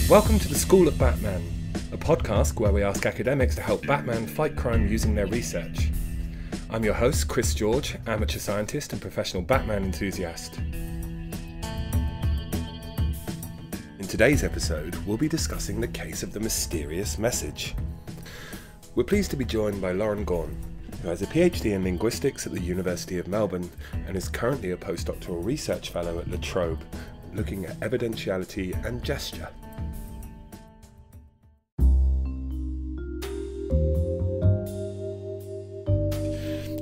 Welcome to the School of Batman, a podcast where we ask academics to help Batman fight crime using their research. I'm your host, Chris George, amateur scientist and professional Batman enthusiast. In today's episode, we'll be discussing the case of the mysterious message. We're pleased to be joined by Gawne, who has a PhD in Linguistics at the University of Melbourne and is currently a postdoctoral research fellow at La Trobe, looking at evidentiality and gesture.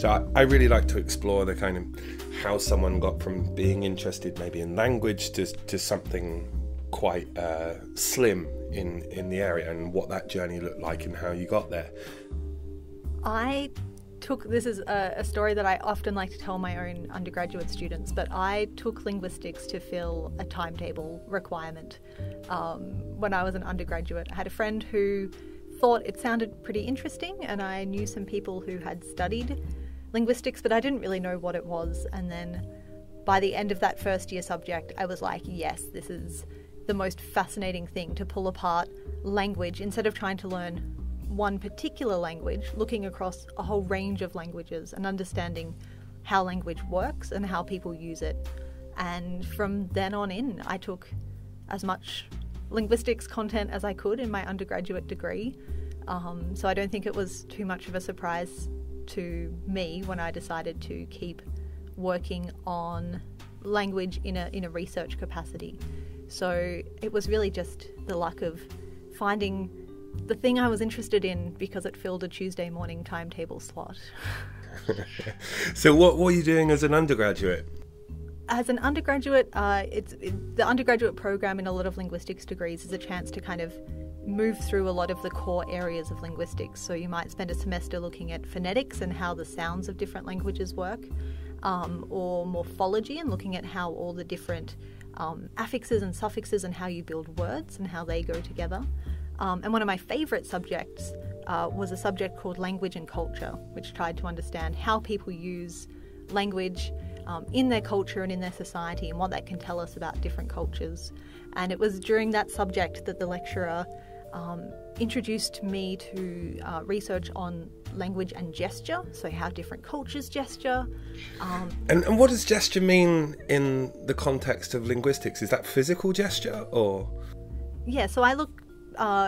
So I really like to explore the kind of how someone got from being interested maybe in language to something quite slim in the area, and what that journey looked like and how you got there. This is a story that I often like to tell my own undergraduate students, but I took linguistics to fill a timetable requirement. When I was an undergraduate, I had a friend who thought it sounded pretty interesting, and I knew some people who had studied linguistics, but I didn't really know what it was. And then by the end of that first year subject, I was like, yes, this is the most fascinating thing, to pull apart language instead of trying to learn one particular language, looking across a whole range of languages and understanding how language works and how people use it. And from then on in, I took as much linguistics content as I could in my undergraduate degree. So I don't think it was too much of a surprise to me when I decided to keep working on language in a research capacity. So it was really just the luck of finding the thing I was interested in because it filled a Tuesday morning timetable slot. So what were you doing as an undergraduate? As an undergraduate, the undergraduate program in a lot of linguistics degrees is a chance to kind of move through a lot of the core areas of linguistics. So you might spend a semester looking at phonetics and how the sounds of different languages work, or morphology and looking at how all the different affixes and suffixes and how you build words and how they go together. And one of my favourite subjects was a subject called language and culture, which tried to understand how people use language in their culture and in their society, and what that can tell us about different cultures. And it was during that subject that the lecturer introduced me to research on language and gesture, so how different cultures gesture. And what does gesture mean in the context of linguistics? Is that physical gesture or? Yeah, so I look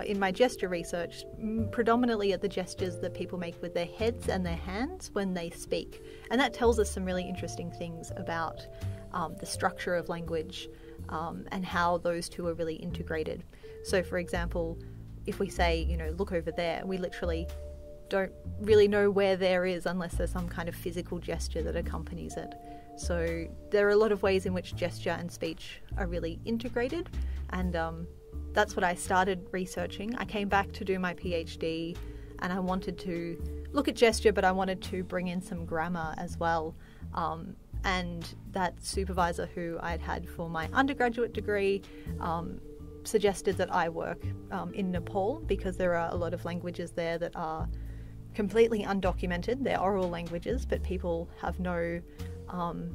in my gesture research predominantly at the gestures that people make with their heads and their hands when they speak. And that tells us some really interesting things about the structure of language and how those two are really integrated. So for example, if we say, look over there, we literally don't really know where there is unless there's some kind of physical gesture that accompanies it. So there are a lot of ways in which gesture and speech are really integrated, and that's what I started researching. I came back to do my PhD and I wanted to look at gesture, but I wanted to bring in some grammar as well. And that supervisor who I'd had for my undergraduate degree suggested that I work in Nepal, because there are a lot of languages there that are completely undocumented. They're oral languages, but people have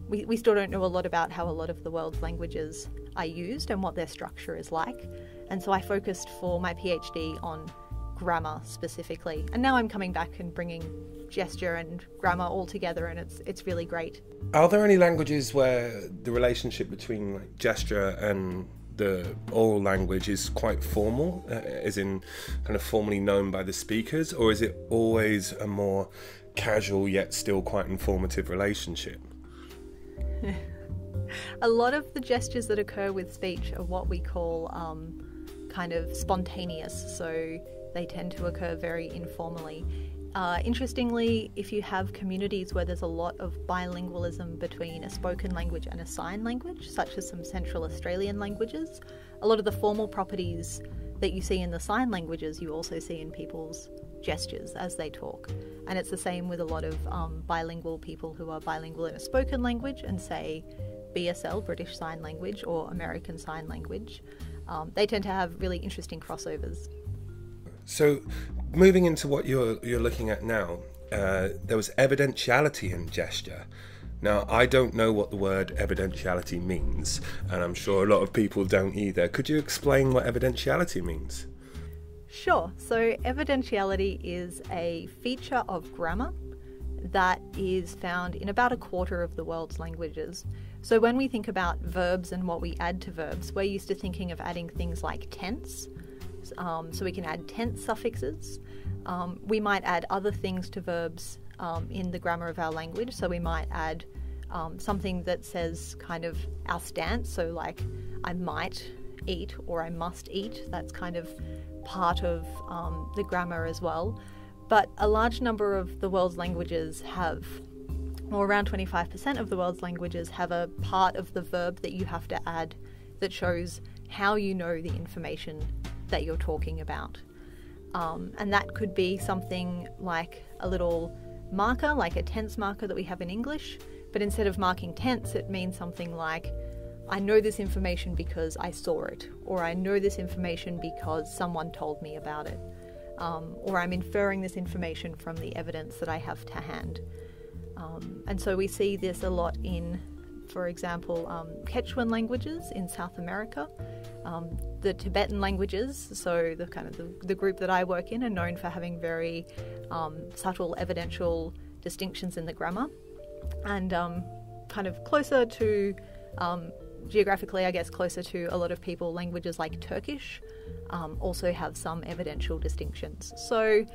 we still don't know a lot about how a lot of the world's languages are used and what their structure is like. And so I focused for my PhD on grammar specifically. And now I'm coming back and bringing gesture and grammar all together, and it's really great. Are there any languages where the relationship between gesture and the oral language is quite formal, as in kind of formally known by the speakers, or is it always a more casual yet still quite informative relationship? A lot of the gestures that occur with speech are what we call kind of spontaneous, so they tend to occur very informally. Interestingly, if you have communities where there's a lot of bilingualism between a spoken language and a sign language, such as some Central Australian languages, a lot of the formal properties that you see in the sign languages you also see in people's gestures as they talk. And it's the same with a lot of bilingual people who are bilingual in a spoken language and say BSL, British Sign Language, or American Sign Language. They tend to have really interesting crossovers. So moving into what you're looking at now, there was evidentiality in gesture. Now, I don't know what the word evidentiality means, and I'm sure a lot of people don't either. Could you explain what evidentiality means? Sure. So evidentiality is a feature of grammar that is found in about a quarter of the world's languages. So when we think about verbs and what we add to verbs, we're used to thinking of adding things like tense. So we can add tense suffixes. We might add other things to verbs in the grammar of our language. So we might add something that says kind of our stance. So like I might eat or I must eat. That's kind of part of the grammar as well. But a large number of the world's languages have, or around 25% of the world's languages have a part of the verb that you have to add that shows how you know the information that you're talking about. And that could be something like a little marker, like a tense marker that we have in English, but instead of marking tense, it means something like, I know this information because I saw it, or I know this information because someone told me about it, or I'm inferring this information from the evidence that I have to hand. And so we see this a lot in, for example, Quechuan languages in South America. The Tibetan languages, so the kind of the group that I work in, are known for having very subtle evidential distinctions in the grammar, and kind of closer to, geographically, I guess, closer to a lot of people, languages like Turkish also have some evidential distinctions. So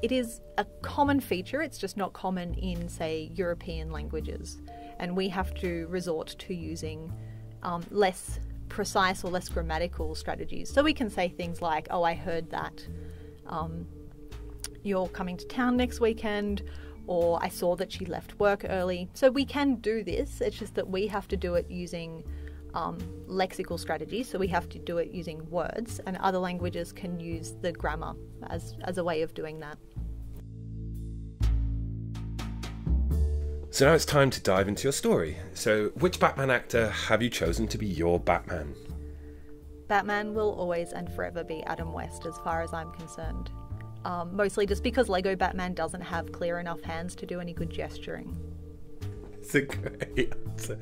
it is a common feature, it's just not common in, say, European languages, and we have to resort to using less precise or less grammatical strategies. So we can say things like, oh, I heard that you're coming to town next weekend, or I saw that she left work early. So we can do this, it's just that we have to do it using lexical strategies, so we have to do it using words, and other languages can use the grammar as a way of doing that. So now it's time to dive into your story. So which Batman actor have you chosen to be your Batman? Batman will always and forever be Adam West as far as I'm concerned. Mostly just because Lego Batman doesn't have clear enough hands to do any good gesturing. It's a great answer.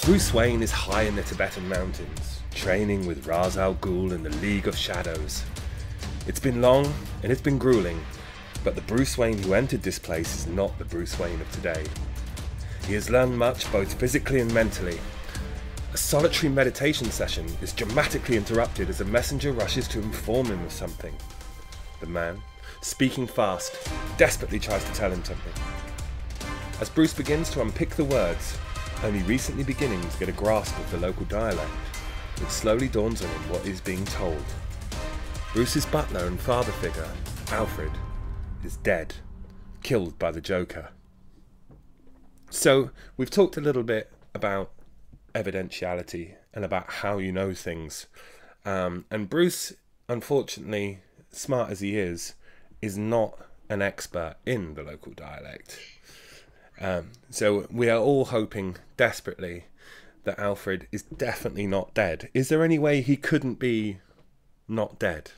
Bruce Wayne is high in the Tibetan mountains, training with Ra's al Ghul in the League of Shadows. It's been long and it's been grueling, but the Bruce Wayne who entered this place is not the Bruce Wayne of today. He has learned much both physically and mentally. A solitary meditation session is dramatically interrupted as a messenger rushes to inform him of something. The man, speaking fast, desperately tries to tell him something. As Bruce begins to unpick the words, only recently beginning to get a grasp of the local dialect, it slowly dawns on him what is being told. Bruce's butler and father figure, Alfred, is dead, killed by the Joker. So, we've talked a little bit about evidentiality and about how you know things. And Bruce, unfortunately, smart as he is not an expert in the local dialect. So we are all hoping desperately that Alfred is definitely not dead. Is there any way he couldn't be not dead?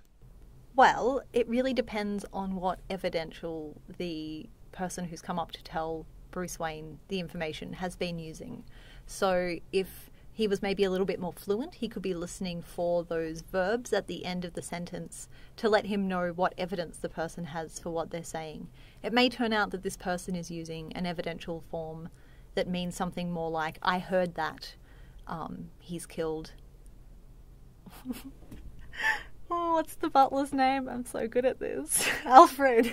Well, it really depends on what evidential the person who's come up to tell Bruce Wayne the information has been using. So if he was maybe a little bit more fluent, he could be listening for those verbs at the end of the sentence to let him know what evidence the person has for what they're saying. It may turn out that this person is using an evidential form that means something more like, I heard that he's killed. Oh, what's the butler's name? I'm so good at this. Alfred.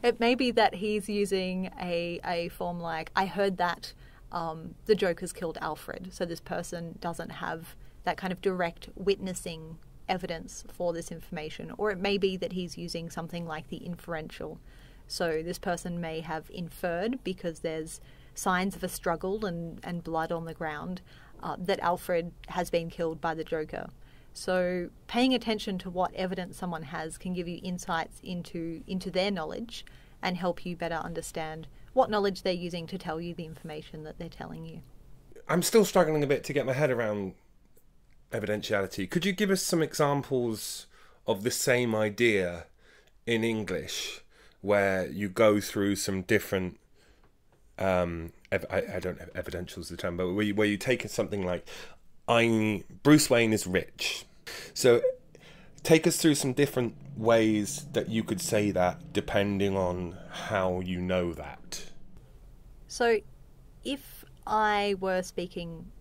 It may be that he's using a form like, I heard that the Joker's killed Alfred. So this person doesn't have that kind of direct witnessing evidence for this information. Or it may be that he's using something like the inferential. So this person may have inferred, because there's signs of a struggle and blood on the ground, that Alfred has been killed by the Joker. So paying attention to what evidence someone has can give you insights into their knowledge and help you better understand what knowledge they're using to tell you the information that they're telling you. I'm still struggling a bit to get my head around evidentiality. Could you give us some examples of the same idea in English where you go through some different I don't know, evidential is the term, but where you take something like, Bruce Wayne is rich. So take us through some different ways that you could say that depending on how you know that. So if I were speaking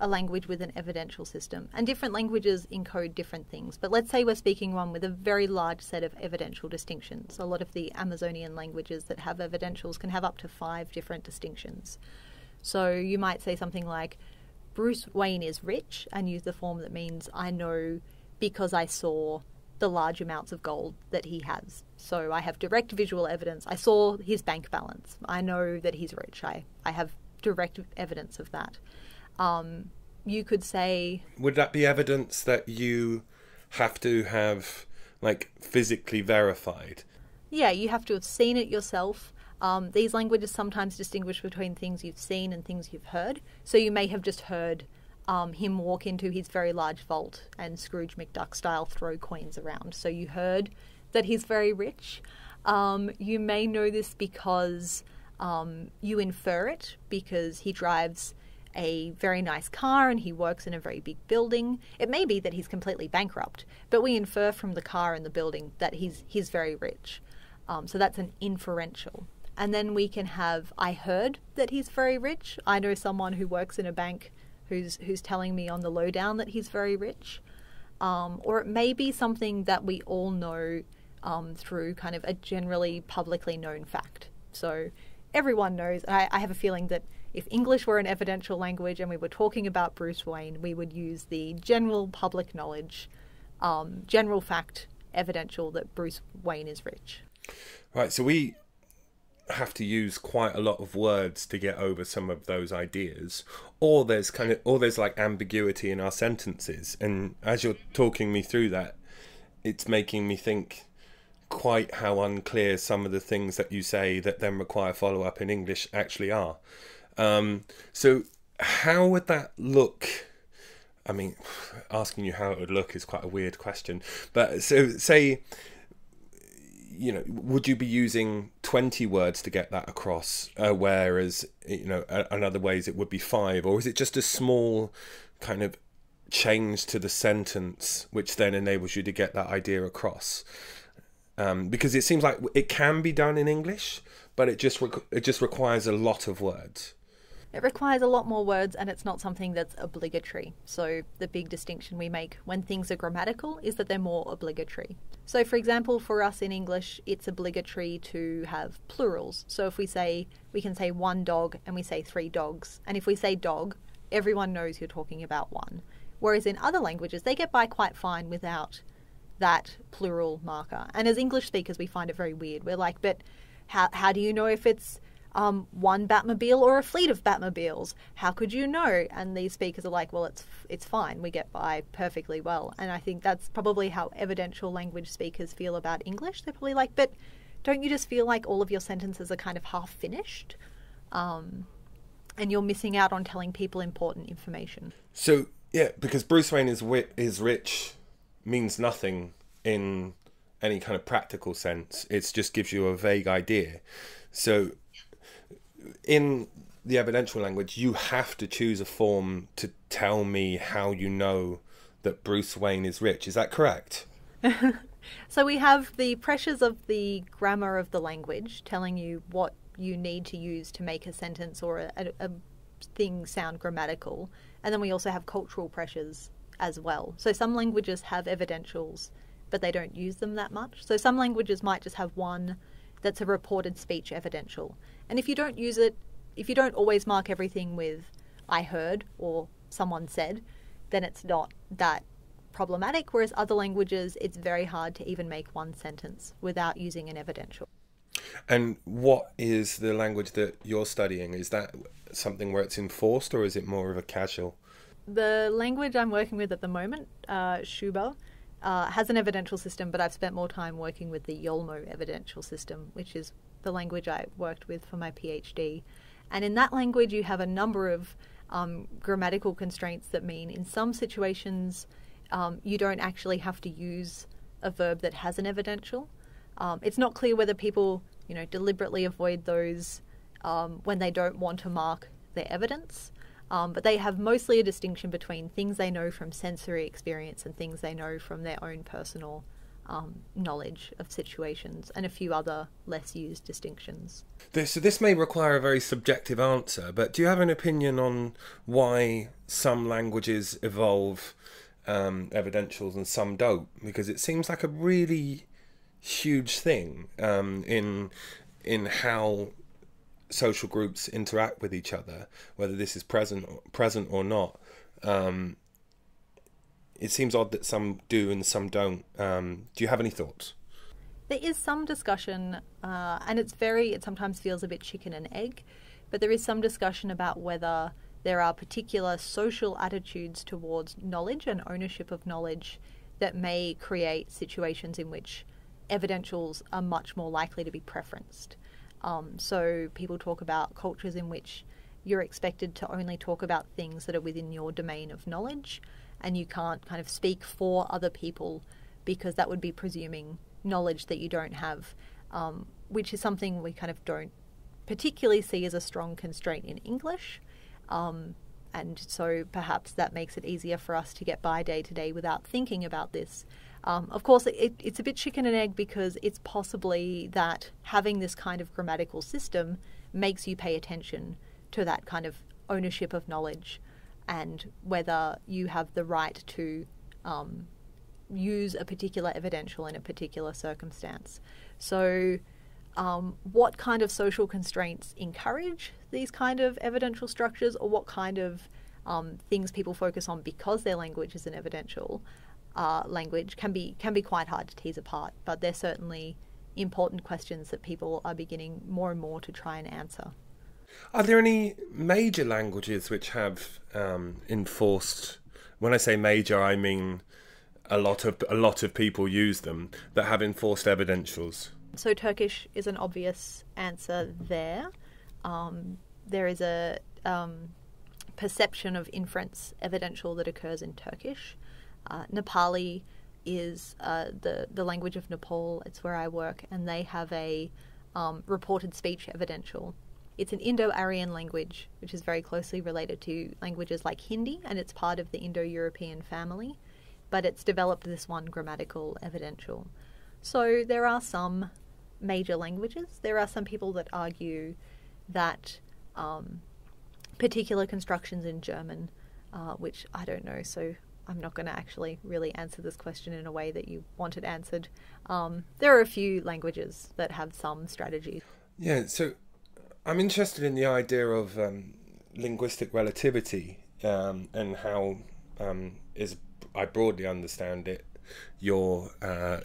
a language with an evidential system, and different languages encode different things, but let's say we're speaking one with a very large set of evidential distinctions. A lot of the Amazonian languages that have evidentials can have up to 5 different distinctions. So you might say something like, Bruce Wayne is rich, and use the form that means I know because I saw the large amounts of gold that he has. So I have direct visual evidence. I saw his bank balance. I know that he's rich. I have direct evidence of that. You could say... Would that be evidence that you have to have, like, physically verified? Yeah, you have to have seen it yourself. These languages sometimes distinguish between things you've seen and things you've heard. So you may have just heard him walk into his very large vault and Scrooge McDuck style throw coins around. So you heard that he's very rich. You may know this because you infer it because he drives a very nice car and he works in a very big building. It may be that he's completely bankrupt, but we infer from the car and the building that he's very rich. So that's an inferential. And then we can have, I heard that he's very rich. I know someone who works in a bank who's telling me on the lowdown that he's very rich. Or it may be something that we all know through kind of a generally publicly known fact. So everyone knows. I have a feeling that if English were an evidential language and we were talking about Bruce Wayne, we would use the general public knowledge, general fact evidential that Bruce Wayne is rich. Right, so we have to use quite a lot of words to get over some of those ideas, or there's like ambiguity in our sentences. And as you're talking me through that, it's making me think quite how unclear some of the things that you say that then require follow-up in English actually are. So how would that look? I mean, asking you how it would look is quite a weird question, but so say, you know, would you be using 20 words to get that across, whereas, you know, in other ways it would be 5, or is it just a small kind of change to the sentence which then enables you to get that idea across? Because it seems like it can be done in English, but it just requires a lot of words. It requires a lot more words, and it's not something that's obligatory. So the big distinction we make when things are grammatical is that they're more obligatory. So for example, for us in English, it's obligatory to have plurals. So if we can say 1 dog and we say 3 dogs. And if we say dog, everyone knows you're talking about 1. Whereas in other languages, they get by quite fine without that plural marker. And as English speakers, we find it very weird. We're like, but how do you know if it's 1 Batmobile or a fleet of Batmobiles? How could you know? And these speakers are like, well, it's fine. We get by perfectly well. And I think that's probably how evidential language speakers feel about English. They're probably like, but don't you just feel like all of your sentences are kind of half finished? And you're missing out on telling people important information. So, yeah, because Bruce Wayne is rich means nothing in any kind of practical sense. It just gives you a vague idea. So in the evidential language, you have to choose a form to tell me how you know that Bruce Wayne is rich. Is that correct? So we have the pressures of the grammar of the language telling you what you need to use to make a sentence or a thing sound grammatical. And then we also have cultural pressures as well. So some languages have evidentials, but they don't use them that much. So some languages might just have one that's a reported speech evidential. And if you don't use it, if you don't always mark everything with I heard or someone said, then it's not that problematic. Whereas other languages, it's very hard to even make one sentence without using an evidential. And what is the language that you're studying? Is that something where it's enforced, or is it more of a casual? The language I'm working with at the moment, Shuba, has an evidential system, but I've spent more time working with the Yolmo evidential system, which is the language I worked with for my PhD. And in that language, you have a number of grammatical constraints that mean in some situations you don't actually have to use a verb that has an evidential. It's not clear whether people, deliberately avoid those when they don't want to mark their evidence, but they have mostly a distinction between things they know from sensory experience and things they know from their own personal knowledge of situations, and a few other less used distinctions. This may require a very subjective answer, but do you have an opinion on why some languages evolve evidentials and some don't? Because it seems like a really huge thing in how social groups interact with each other, whether this is present or not. It seems odd that some do and some don't. Do you have any thoughts? There is some discussion, and it sometimes feels a bit chicken and egg, but there is some discussion about whether there are particular social attitudes towards knowledge and ownership of knowledge that may create situations in which evidentials are much more likely to be preferenced. So people talk about cultures in which you're expected to only talk about things that are within your domain of knowledge, and you can't kind of speak for other people because that would be presuming knowledge that you don't have, which is something we kind of don't particularly see as a strong constraint in English. And so perhaps that makes it easier for us to get by day to day without thinking about this. Of course, it's a bit chicken and egg because it's possibly that having this kind of grammatical system makes you pay attention to that kind of ownership of knowledge and whether you have the right to use a particular evidential in a particular circumstance. So what kind of social constraints encourage these kind of evidential structures, or what kind of things people focus on because their language is an evidential language can be quite hard to tease apart, but they're certainly important questions that people are beginning more and more to try and answer. Are there any major languages which have enforced, when I say major, I mean a lot of people use them, that have enforced evidentials? So Turkish is an obvious answer there. There is a perception of inference evidential that occurs in Turkish. Nepali is the language of Nepal. It's where I work, and they have a reported speech evidential. It's an Indo-Aryan language, which is very closely related to languages like Hindi, and it's part of the Indo-European family, but it's developed this one grammatical evidential. So there are some major languages. There are some people that argue that particular constructions in German, which I don't know, so I'm not going to actually really answer this question in a way that you want it answered. There are a few languages that have some strategies. Yeah, so I'm interested in the idea of linguistic relativity and how, as I broadly understand it, your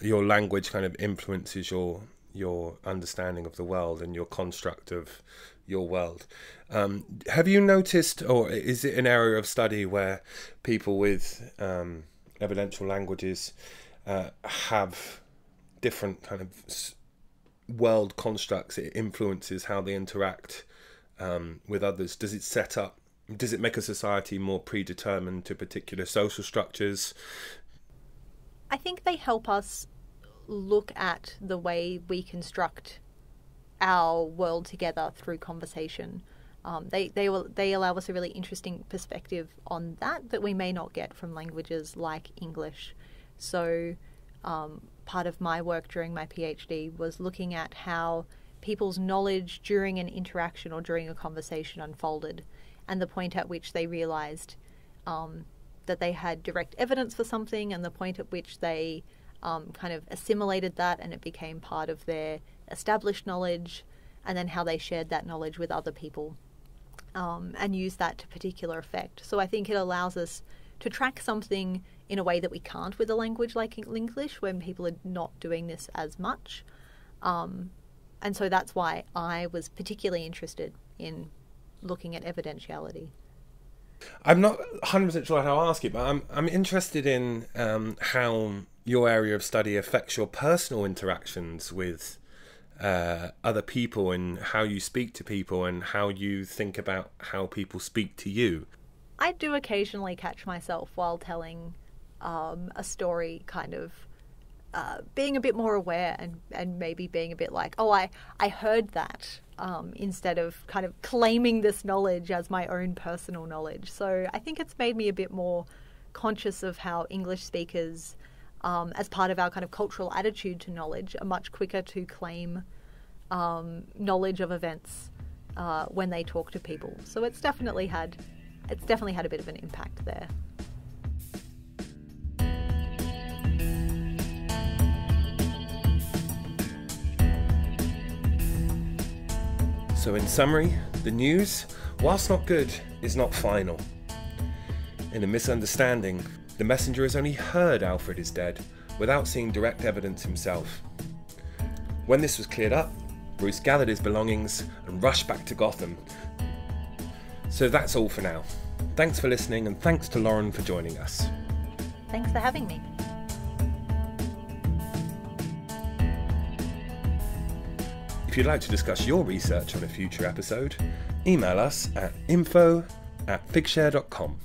language kind of influences your understanding of the world and your construct of your world. Have you noticed, or is it an area of study where people with evidential languages have different kind of world constructs? It influences how they interact with others. Does it make a society more predetermined to particular social structures? I think they help us look at the way we construct our world together through conversation. They allow us a really interesting perspective on that we may not get from languages like English. So part of my work during my PhD was looking at how people's knowledge during an interaction or during a conversation unfolded, and the point at which they realised that they had direct evidence for something, and the point at which they kind of assimilated that and it became part of their established knowledge, and then how they shared that knowledge with other people and used that to particular effect. So I think it allows us to track something in a way that we can't with a language like English, when people are not doing this as much. And so that's why I was particularly interested in looking at evidentiality. I'm not 100% sure how to ask it, but I'm interested in how your area of study affects your personal interactions with other people and how you speak to people and how you think about how people speak to you? I do occasionally catch myself while telling a story kind of being a bit more aware and maybe being a bit like, oh, I heard that, instead of kind of claiming this knowledge as my own personal knowledge. So I think it's made me a bit more conscious of how English speakers, as part of our kind of cultural attitude to knowledge, are much quicker to claim knowledge of events when they talk to people. So it's definitely had a bit of an impact there. So in summary, the news, whilst not good, is not final. In a misunderstanding, the messenger has only heard Alfred is dead without seeing direct evidence himself. When this was cleared up, Bruce gathered his belongings and rushed back to Gotham. So that's all for now. Thanks for listening, and thanks to Lauren for joining us. Thanks for having me. If you'd like to discuss your research on a future episode, email us at info@figshare.com.